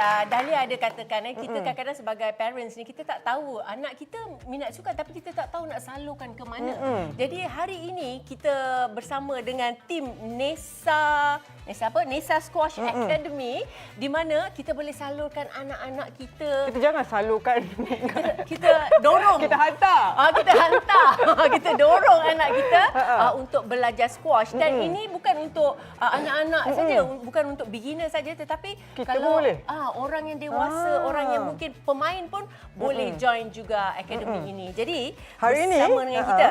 Dahlia ada katakan kita kadang-kadang sebagai parents ni kita tak tahu anak kita minat sukan tapi kita tak tahu nak salurkan ke mana. Jadi hari ini kita bersama dengan tim Nesa Squash Academy di mana kita boleh salurkan anak-anak kita. Kita jangan salurkan. Kita dorong. Kita hantar. Kita dorong anak kita untuk belajar squash dan ini bukan untuk anak-anak saja, bukan untuk beginner saja tetapi Kita kalau boleh. orang yang dewasa, orang yang mungkin pemain pun boleh join juga akademi ini. Jadi Hari ini bersama dengan kita.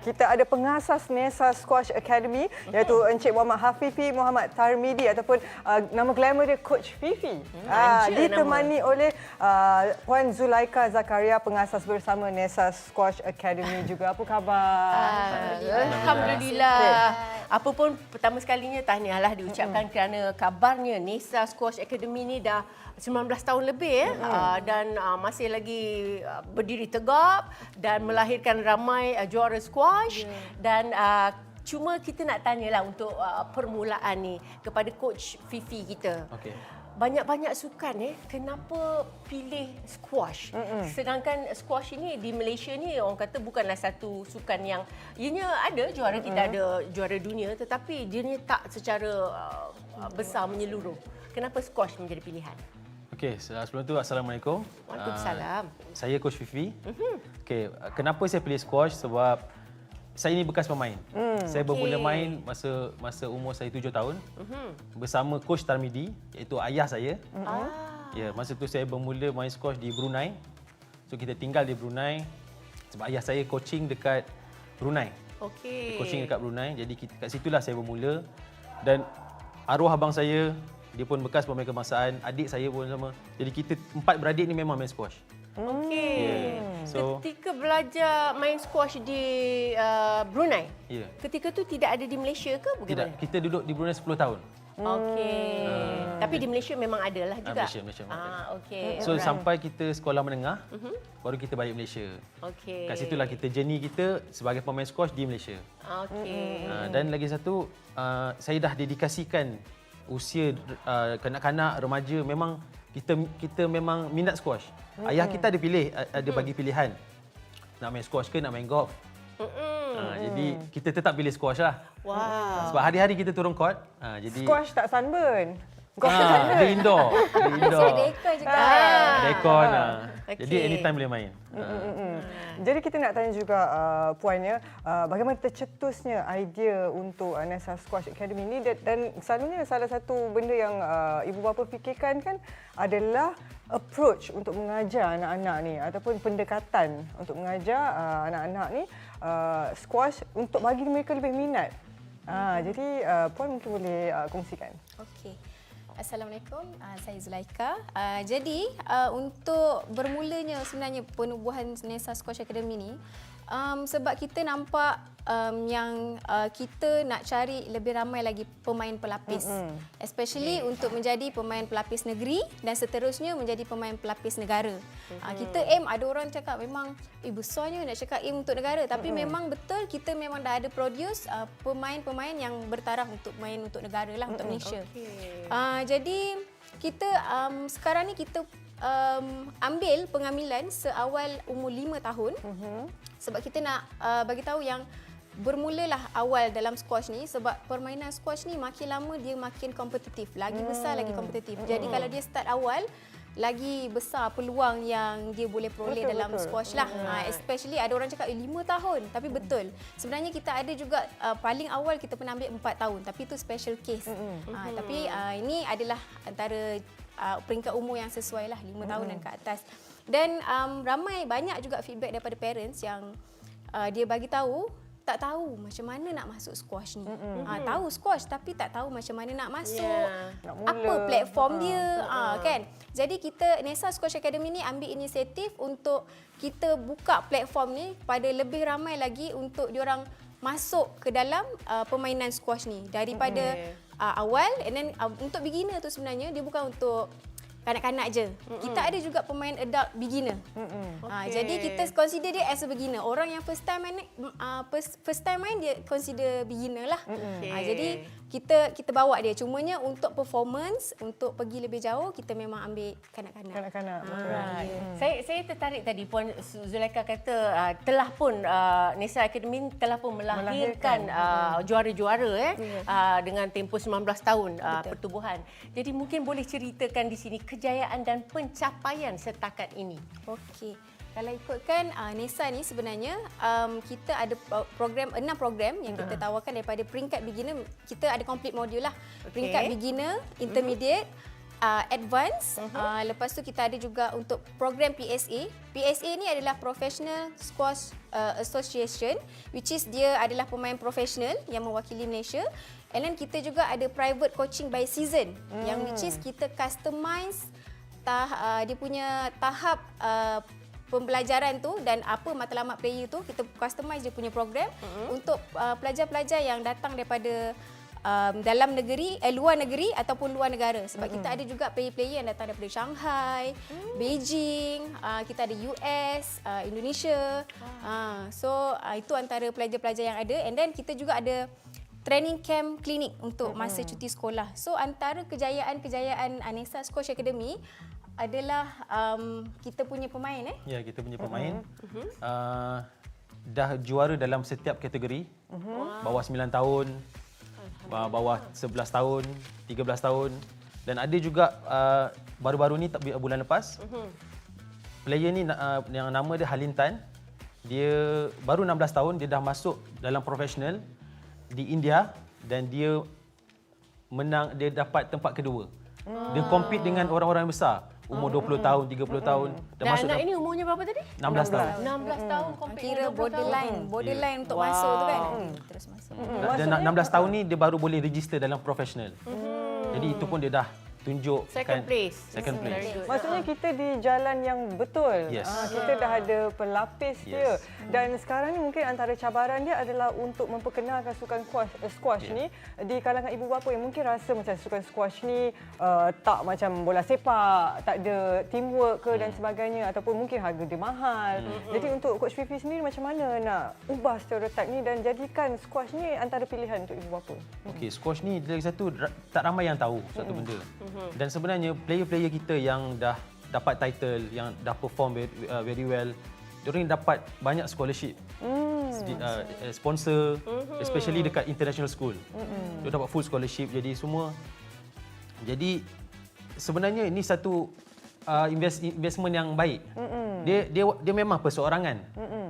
Kita ada pengasas Nesa Squash Academy iaitu Encik Muhammad Hafifi Muhammad Tarmidi ataupun nama glamour dia Coach Fifi. Ditemani oleh Puan Zulaika Zakaria pengasas bersama Nesa Squash Academy juga. Apa khabar? Alhamdulillah. Apa pun pertama sekalinya tahniahlah diucapkan kerana kabarnya Nesa Squash Academy ni dah 19 tahun lebih dan masih lagi berdiri tegap dan melahirkan ramai juara squash dan cuma kita nak tanyalah untuk permulaan ni kepada Coach Fifi kita. Banyak-banyak sukan kenapa pilih squash? Sedangkan squash ini di Malaysia ni orang kata bukanlah satu sukan yang ianya ada juara, kita ada juara dunia tetapi dia ni tak secara besar menyeluruh. Kenapa squash menjadi pilihan? Okey, sebelum tu Assalamualaikum. Waalaikumsalam. Saya Coach Fifi. Okey, kenapa saya pilih squash? Sebab saya ni bekas pemain. Saya bermula main masa umur saya 7 tahun bersama Coach Tarmidi iaitu ayah saya. Ya, masa tu saya bermula main squash di Brunei. So kita tinggal di Brunei sebab ayah saya coaching dekat Brunei. Coaching dekat Brunei. Jadi kat situlah saya bermula dan arwah abang saya dia pun bekas pemain kebangsaan, adik saya pun sama. Jadi kita 4 beradik ni memang main squash. So, ketika belajar main squash di Brunei, ketika tu tidak ada di Malaysia ke bagaimana? Tidak, kita duduk di Brunei 10 tahun. Tapi di Malaysia memang ada lah juga? Malaysia. So sampai kita sekolah menengah, baru kita balik Malaysia. Kat situlah kita journey kita sebagai pemain squash di Malaysia. Dan lagi satu, saya dah dedikasikan usia kanak-kanak, remaja, memang kita memang minat squash. Ayah kita ada bagi pilihan. Nak main squash ke nak main golf. Jadi kita tetap pilih squash lah. Sebab hari-hari kita turun court. Jadi Squash tak sunburn. dia indoor. Dekor juga. Dekor. Jadi anytime boleh main. Jadi kita nak tanya juga Puan ya, bagaimana tercetusnya idea untuk Nesa Squash Academy ni dan selalunya salah satu benda yang ibu bapa fikirkan kan adalah approach untuk mengajar anak-anak ni ataupun pendekatan untuk mengajar anak-anak ni squash untuk bagi mereka lebih minat. Jadi Puan mungkin boleh kongsikan. Okey. Assalamualaikum, saya Zulaika. Jadi untuk bermulanya sebenarnya penubuhan Nesa Squash Academy ni sebab kita nampak yang kita nak cari lebih ramai lagi pemain pelapis. Especially untuk menjadi pemain pelapis negeri dan seterusnya menjadi pemain pelapis negara. Kita aim, ada orang cakap memang besarnya nak cakap aim untuk negara, tapi memang betul kita memang dah ada produce pemain-pemain yang bertaraf untuk main untuk negara lah, untuk Malaysia. Jadi kita sekarang ni kita ambil pengambilan seawal umur 5 tahun sebab kita nak bagi tahu yang bermulalah awal dalam squash ni sebab permainan squash ni makin lama dia makin kompetitif, lagi besar lagi kompetitif. Jadi kalau dia start awal lagi besar peluang yang dia boleh peroleh dalam squash lah. Especially ada orang cakap 5 tahun, tapi betul. Sebenarnya kita ada juga paling awal kita pernah ambil 4 tahun, tapi itu special case. Tapi ini adalah antara peringkat umur yang sesuai lah, 5 tahun dan ke atas. Dan banyak juga feedback daripada parents yang dia bagi tahu tak tahu macam mana nak masuk squash ni. Tahu squash tapi tak tahu macam mana nak masuk. Apa platform dia, kan? Jadi kita Nesa Squash Academy ni ambil inisiatif untuk kita buka platform ni pada lebih ramai lagi untuk diorang masuk ke dalam permainan squash ni daripada awal. And then untuk beginner tu sebenarnya dia bukan untuk kanak-kanak je. Kita ada juga pemain adult beginner. Jadi kita consider dia as a beginner. Orang yang first time main dia consider beginner lah. Jadi kita bawa dia. Cumanya untuk performance, untuk pergi lebih jauh, kita memang ambil kanak-kanak. Kanak-kanak. Right. Saya tertarik tadi Puan Zulaikha kata telah pun Nesa Academy telah pun melahirkan juara-juara dengan tempoh 19 tahun pertubuhan. Jadi mungkin boleh ceritakan di sini kejayaan dan pencapaian setakat ini. Okey. Kalau ikutkan Nesa ni sebenarnya kita ada program 6 program yang kita tawarkan daripada peringkat beginner. Kita ada complete modul lah. Peringkat beginner, intermediate, advance. Lepas tu kita ada juga untuk program PSA. PSA ni adalah Professional Squash Association, which is dia adalah pemain profesional yang mewakili Malaysia. And then kita juga ada private coaching by season, yang which is kita customize dia punya tahap pembelajaran tu dan apa matlamat player tu, kita customize dia punya program untuk pelajar-pelajar yang datang daripada dalam negeri, luar negeri ataupun luar negara. Sebab kita ada juga player-player yang datang daripada Shanghai, Beijing, kita ada US, Indonesia. So itu antara pelajar-pelajar yang ada. And then kita juga ada training camp klinik untuk masa cuti sekolah. So antara kejayaan-kejayaan Nesa Squash Academy adalah kita punya pemain. Ya, kita punya pemain dah juara dalam setiap kategori. Bawah 9 tahun, bawah 11 tahun, 13 tahun, dan ada juga baru-baru ni bulan lepas player ni yang nama dia Halin Tan, dia baru 16 tahun, dia dah masuk dalam profesional di India dan dia menang, dia dapat tempat kedua. Dia compete dengan orang-orang besar, umur 20 tahun, 30 tahun. Dan anak ini umurnya berapa tadi? 16 tahun. 16 tahun compete. Kira borderline untuk masuk tu kan. Terus masuk. Dan 16 tahun ni dia baru boleh register dalam profesional. Jadi itu pun dia dah tunjuk Second place. Second place. Very good. Maksudnya kita di jalan yang betul. Yes. Kita dah ada pelapis dia. Dan sekarang ni mungkin antara cabaran dia adalah untuk memperkenalkan sukan squash ni di kalangan ibu bapa yang mungkin rasa macam sukan squash ni tak macam bola sepak, tak ada teamwork ke dan sebagainya, ataupun mungkin harga dia mahal. Jadi untuk Coach Fifi sendiri macam mana nak ubah stereotip ni dan jadikan squash ni antara pilihan untuk ibu bapa? Okey, squash ni lagi satu tak ramai yang tahu satu benda. Dan sebenarnya player-player kita yang dah dapat title, yang dah perform very well, diorang dapat banyak scholarship. Sponsor, especially dekat international school. Dia dapat full scholarship, jadi semua. Jadi sebenarnya ini satu investment yang baik. Dia memang perseorangan.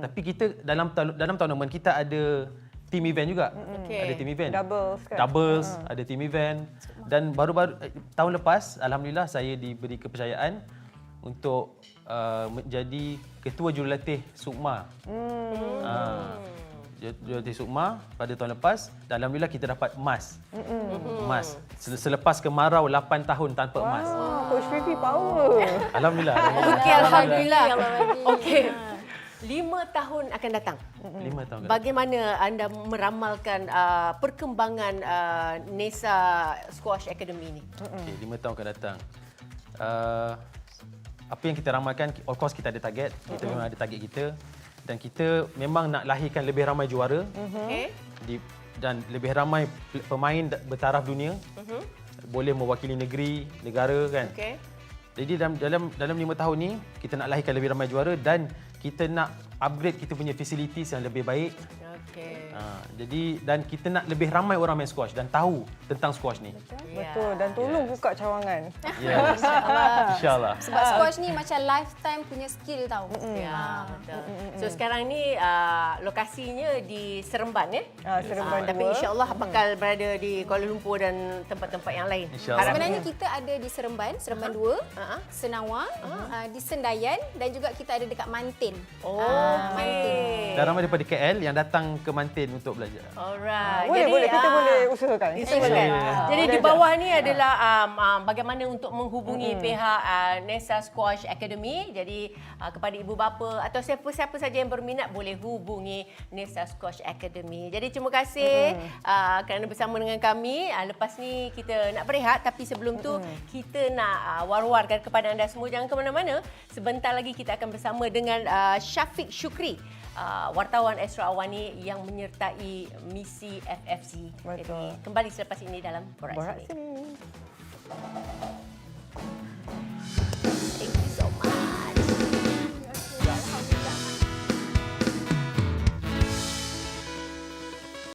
Tapi kita dalam tournament kita ada team event juga. Ada team event. Doubles kan? Doubles, ada team event. Dan baru-baru tahun lepas, alhamdulillah saya diberi kepercayaan untuk menjadi ketua jurulatih SUKMA. Jurulatih SUKMA pada tahun lepas, dan alhamdulillah kita dapat emas. Emas. Selepas kemarau 8 tahun tanpa emas. Coach Fifi power. Alhamdulillah. Okey, alhamdulillah. Okey. 5 tahun akan datang. 5 tahun akan datang. Bagaimana anda meramalkan perkembangan Nesa Squash Academy ini? Okay, 5 tahun akan datang. Apa yang kita ramalkan, of course kita ada target. Kita memang ada target kita. Dan kita memang nak lahirkan lebih ramai juara. Okey. Dan lebih ramai pemain bertaraf dunia. Boleh mewakili negeri, negara kan. Okey. Jadi dalam 5 tahun ni, kita nak lahirkan lebih ramai juara dan kita nak upgrade kita punya facilities yang lebih baik. Okey. Jadi dan kita nak lebih ramai orang main squash dan tahu tentang squash ni. Betul, dan tolong buka cawangan. Yes. InsyaAllah. Sebab squash ni macam lifetime punya skill tau. Ya, betul. So sekarang ni lokasinya di Seremban ya? Seremban Tapi 2. insya-Allah bakal berada di Kuala Lumpur dan tempat-tempat yang lain. InsyaAllah. Sebenarnya kita ada di Seremban 2, Senawang, di Sendayan dan juga kita ada dekat Mantin. Okey. Dan ramai daripada KL yang datang ke Mantin untuk belajar. Alright. Boleh, kita boleh usahakan. Usahakan. Jadi di bawah ni adalah bagaimana untuk menghubungi pihak Nesa Squash Academy. Jadi kepada ibu bapa atau siapa-siapa saja yang berminat boleh hubungi Nesa Squash Academy. Jadi terima kasih kerana bersama dengan kami. Lepas ni kita nak berehat, tapi sebelum tu kita nak war-warkan kepada anda semua, jangan ke mana-mana. Sebentar lagi kita akan bersama dengan Syafiq Syukri, wartawan Astro Awani yang menyertai misi FFC. Betul. Jadi kembali selepas ini dalam Borak Borak Sini. sini.